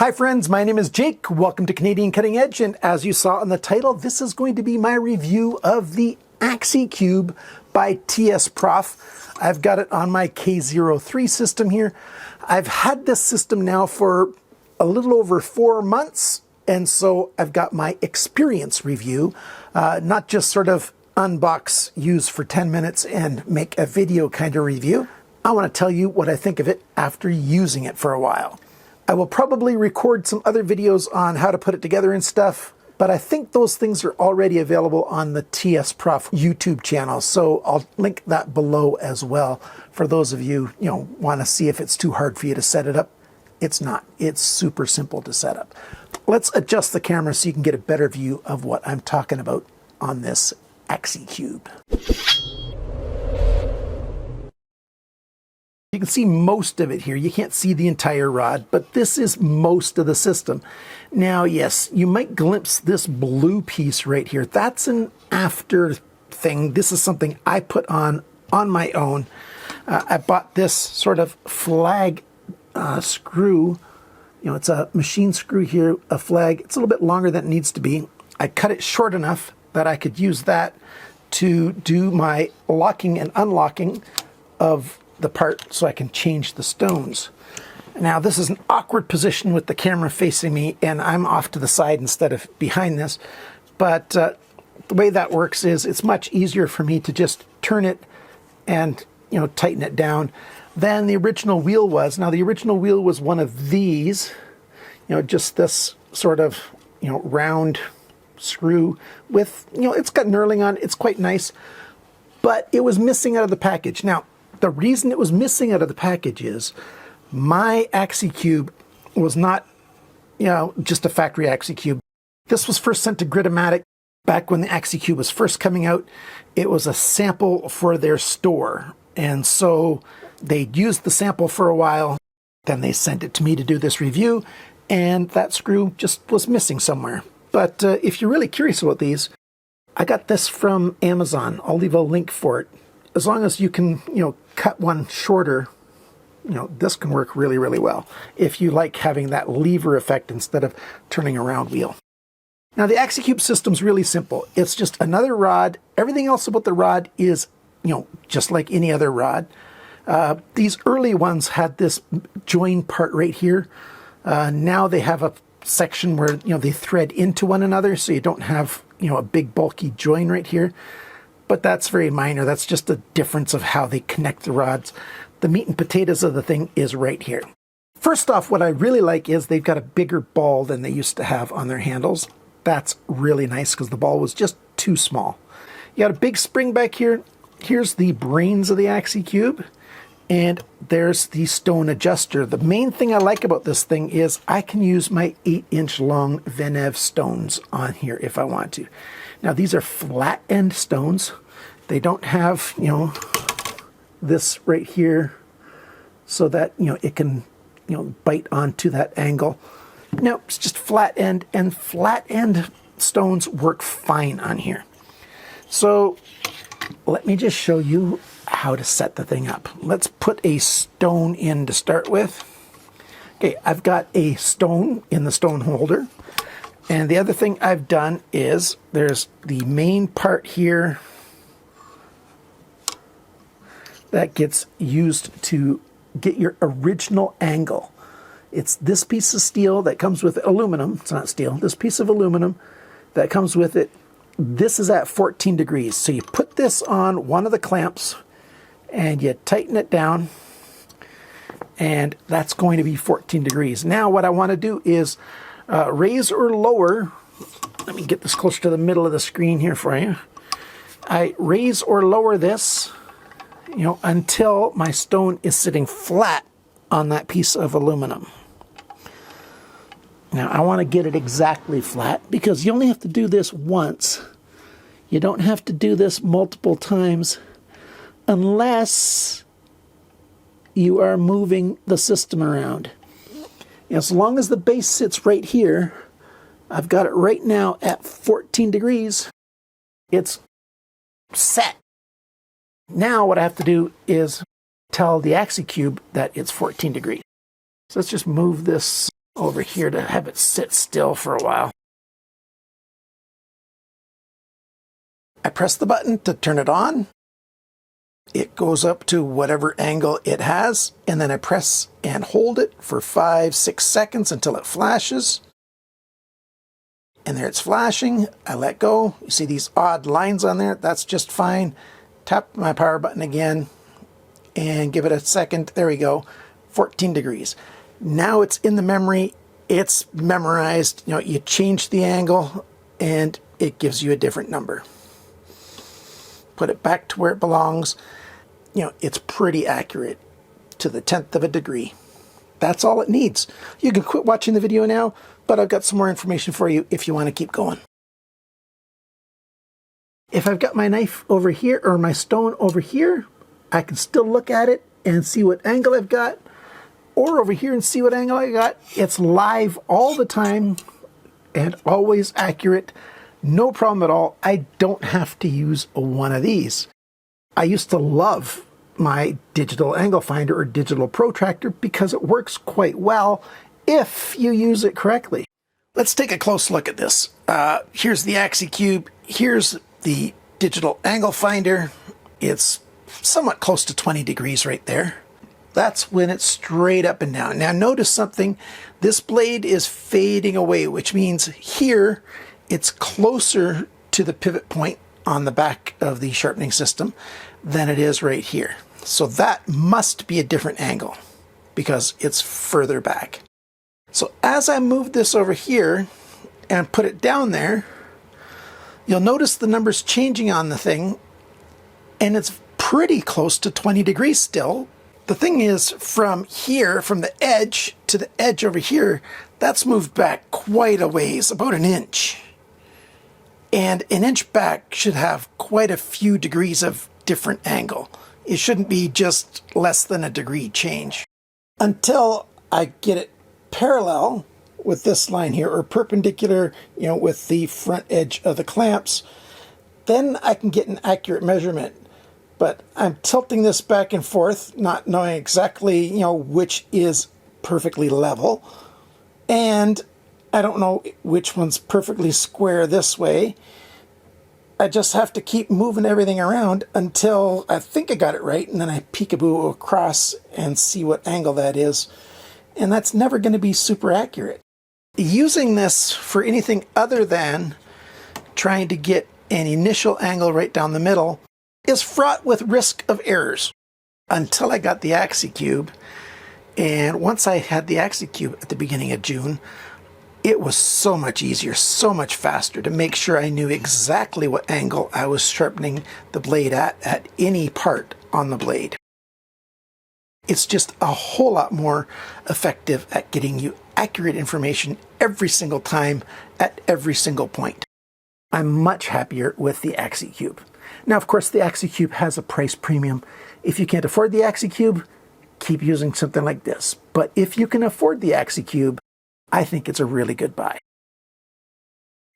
Hi friends, my name is Jake. Welcome to Canadian Cutting Edge, and as you saw in the title, this is going to be my review of the Axicube by TSPROF. I've got it on my K03 system here. I've had this system now for a little over 4 months, and so I've got my experience review, not just sort of unbox, use for 10 minutes and make a video kind of review. I want to tell you what I think of it after using it for a while. I will probably record some other videos on how to put it together and stuff, but I think those things are already available on the TSPROF YouTube channel, so I'll link that below as well for those of you, want to see if it's too hard for you to set it up. It's not. It's super simple to set up. Let's adjust the camera so you can get a better view of what I'm talking about on this Axicube. You can see most of it here. You can't see the entire rod, but this is most of the system. Now, yes, you might glimpse this blue piece right here. That's an after thing. This is something I put on my own. I bought this sort of flag screw. It's a machine screw here, a flag. It's a little bit longer than it needs to be. I cut it short enough that I could use that to do my locking and unlocking of the part so I can change the stones. Now this is an awkward position with the camera facing me and I'm off to the side instead of behind this, but the way that works is it's much easier for me to just turn it and tighten it down than the original wheel was. Now the original wheel was one of these, just this sort of round screw with, it's got knurling on it. It's quite nice, but it was missing out of the package. Now the reason it was missing out of the package is my Axicube was not, just a factory Axicube. This was first sent to Gritomatic back when the Axicube was first coming out. It was a sample for their store. And so they used the sample for a while. Then they sent it to me to do this review. And that screw just was missing somewhere. But if you're really curious about these, I got this from Amazon. I'll leave a link for it. As long as you can, cut one shorter, this can work really, really well if you like having that lever effect instead of turning around wheel. Now the Axicube system's really simple. It's just another rod. Everything else about the rod is, just like any other rod. These early ones had this join part right here. Now they have a section where, they thread into one another, so you don't have, a big bulky join right here. But that's very minor. That's just a difference of how they connect the rods. The meat and potatoes of the thing is right here. First off, what I really like is they've got a bigger ball than they used to have on their handles. That's really nice because the ball was just too small. You got a big spring back here. Here's the brains of the Axicube. And there's the stone adjuster. The main thing I like about this thing is I can use my 8-inch long Venev stones on here if I want to. Now these are flat end stones. They don't have, this right here so that, it can, bite onto that angle. No, it's just flat end, and flat end stones work fine on here. So let me just show you how to set the thing up. Let's put a stone in to start with. Okay, I've got a stone in the stone holder. And the other thing I've done is there's the main part here that gets used to get your original angle. It's this piece of steel that comes with aluminum. It's not steel. This piece of aluminum that comes with it. This is at 14 degrees. So you put this on one of the clamps and you tighten it down. And that's going to be 14 degrees. Now what I want to do is raise or lower. Let me get this closer to the middle of the screen here for you. I raise or lower this, until my stone is sitting flat on that piece of aluminum. Now I want to get it exactly flat because you only have to do this once. You don't have to do this multiple times unless you are moving the system around. As long as the base sits right here, I've got it right now at 14 degrees. It's set. Now what I have to do is tell the Axicube that it's 14 degrees. So let's just move this over here to have it sit still for a while. I press the button to turn it on. It goes up to whatever angle it has, and then I press and hold it for 5-6 seconds until it flashes. And there it's flashing. I let go. You see these odd lines on there? That's just fine. Tap my power button again and give it a second. There we go. 14 degrees. Now it's in the memory. It's memorized. You know, you change the angle and it gives you a different number. Put it back to where it belongs. You know, it's pretty accurate to the 10th of a degree. That's all it needs. You can quit watching the video now, but I've got some more information for you if you want to keep going. If I've got my knife over here or my stone over here, I can still look at it and see what angle I've got, or over here and see what angle I got. It's live all the time and always accurate. No problem at all. I don't have to use one of these. I used to love my digital angle finder or digital protractor because it works quite well if you use it correctly. Let's take a close look at this. Here's the Axicube. Here's the digital angle finder. It's somewhat close to 20 degrees right there. That's when it's straight up and down. Now notice something. This blade is fading away, which means here it's closer to the pivot point on the back of the sharpening system than it is right here. So that must be a different angle because it's further back. So as I move this over here and put it down there, you'll notice the numbers changing on the thing, and it's pretty close to 20 degrees still. The thing is, from here, from the edge to the edge over here, that's moved back quite a ways, about an inch. And an inch back should have quite a few degrees of different angle. It shouldn't be just less than a degree change. Until I get it parallel with this line here, or perpendicular, you know, with the front edge of the clamps, then I can get an accurate measurement. But I'm tilting this back and forth, not knowing exactly, you know, which is perfectly level. And I don't know which one's perfectly square this way. I just have to keep moving everything around until I think I got it right, and then I peekaboo across and see what angle that is. And that's never going to be super accurate. Using this for anything other than trying to get an initial angle right down the middle is fraught with risk of errors. Until I got the Axicube, and once I had the Axicube at the beginning of June, it was so much easier, so much faster to make sure I knew exactly what angle I was sharpening the blade at any part on the blade. It's just a whole lot more effective at getting you accurate information every single time at every single point. I'm much happier with the Axicube. Now, of course, the Axicube has a price premium. If you can't afford the Axicube, keep using something like this. But if you can afford the Axicube, I think it's a really good buy.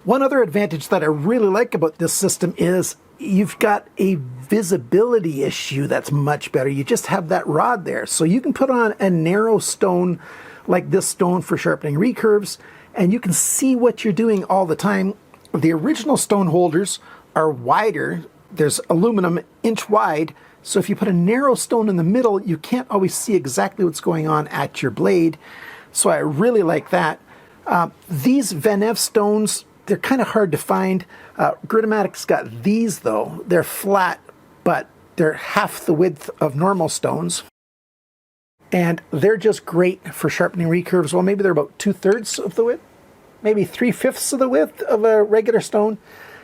One other advantage that I really like about this system is you've got a visibility issue that's much better. You just have that rod there. So you can put on a narrow stone like this stone for sharpening recurves, and you can see what you're doing all the time. The original stone holders are wider. There's aluminum inch wide. So if you put a narrow stone in the middle, you can't always see exactly what's going on at your blade. So I really like that. These Veneve stones, they're kind of hard to find. Gritomatic's got these though. They're flat, but they're half the width of normal stones. And they're just great for sharpening recurves. Well, maybe they're about 2/3 of the width, maybe 3/5 of the width of a regular stone.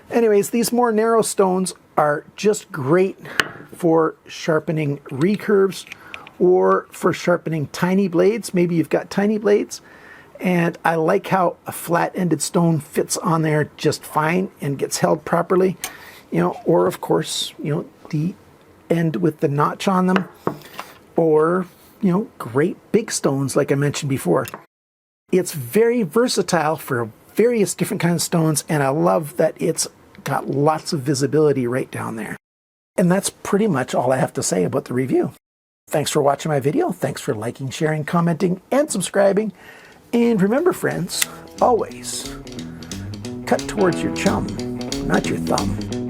Anyways, these more narrow stones are just great for sharpening recurves or for sharpening tiny blades. Maybe you've got tiny blades. And I like how a flat-ended stone fits on there just fine and gets held properly. You know, or of course, you know, the end with the notch on them, or, you know, great big stones like I mentioned before. It's very versatile for various different kinds of stones, and I love that it's got lots of visibility right down there. And that's pretty much all I have to say about the review. Thanks for watching my video. Thanks for liking, sharing, commenting, and subscribing. And remember, friends, always cut towards your chum, not your thumb.